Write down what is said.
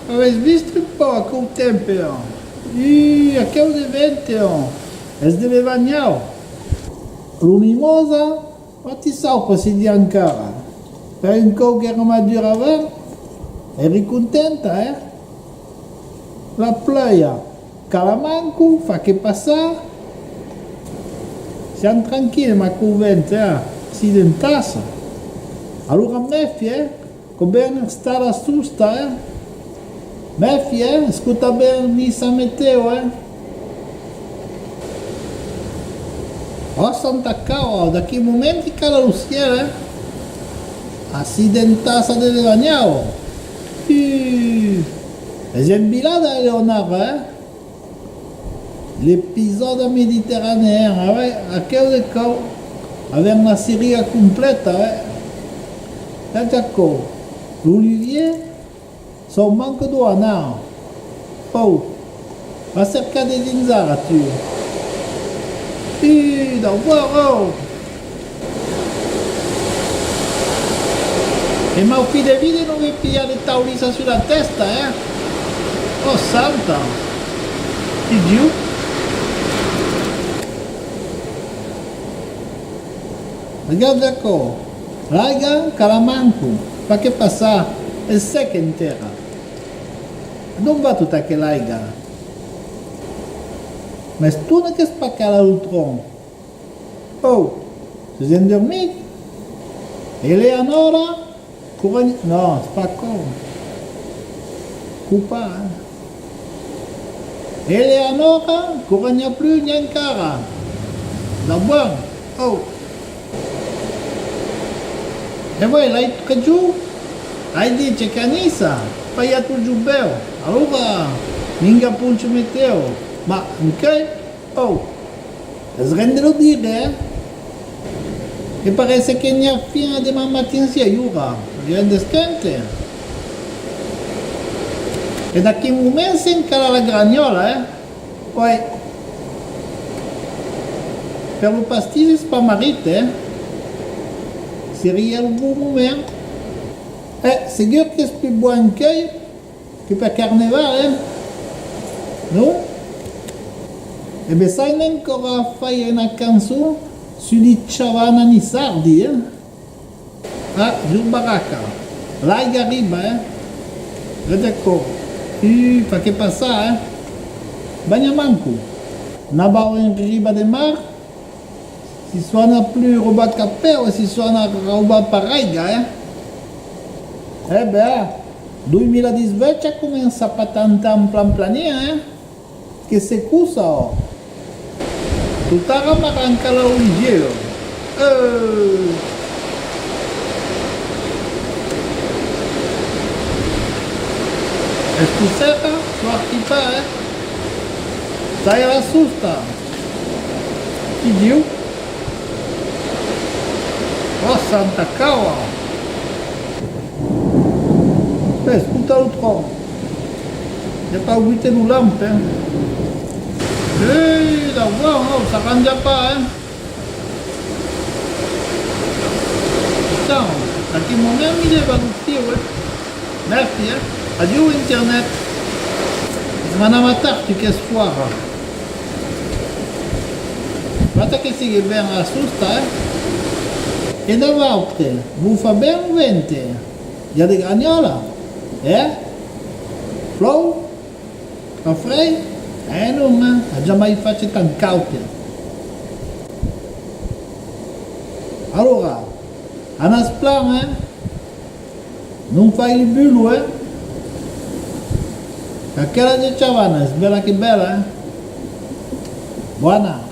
Avete visto un po' col tempo? A che evento? E deve bagnare. Luminosa, ma ti sa si di ancora. Per un po' che era dura, eri contenta, eh? La playa, Calamanco, fa che passa. Siamo tranquilli, ma con vento, si dentassa. Allora me, come stare susta, me, ascolta bene la meteo, Oh Santa Cava, da che momenti cala lo cielo, Accidentassa delle bagnao. Esempio Leonardo, l'épisode méditerranéen, à quel cas, avec la série complète, d'accord. L'Olivier, son manque d'ouana. Oh, va cercar des inzara, tu. D'abord, oh. E ma qui de vide non mi piglia le taulisa sulla testa, Oh santa! Di giù? Regarde qua, Raiga Calamanco, fa che passa il secca intera. Non va tutta che laiga. Ma tu non che spacca l'altron. Oh, si è dormito? Eleonora? No, spaccò. Coupa. Eleonora, coragna più neanche. Da buon. Oh. E voi l'hai toccato giù? Hai detto che Anissa, fai a tu giù bello. Allora, minga punci meteo. Ma, ok? Oh. Srendelo dire, E parece che ne ha fine di mattina si aiuta. Rende scante. E da che momento si incala la gragnola, Poi, per lo pasticcio spamarite, si ria il buon momento. Sicuro che è più buono che per carnevale, no? E beh, sai ancora fare una canzone sugli Ciavana Sardi, giù baracca. Là che arriva, Ecco, fa che passa, Bagnamanco. Nabao in riba del mar, si suona più roba cappello, si suona roba paraiga, beh, 2018 comincia a patentare un plan, che se cusa, tutta roba arranca la Olivier. Escuseta, suartita, Stai alla susta. Chi diu? Oh Santa Cava. Scuta il tron. J'ai pas oublié nos lampes, la voix, ça rend pas, Putain, à quel moment il est venu, Merci, Adieu Internet. Ma non tu che squadra. Guarda che si ben la susta, E da volte, vi fa ben vente. Già di gragnola, Flow? Caffè? Non, ha già mai fatto tan caute. Allora, a Nasplan, non fai il bullo, Aquela de Chavana, bella che bella, Buona.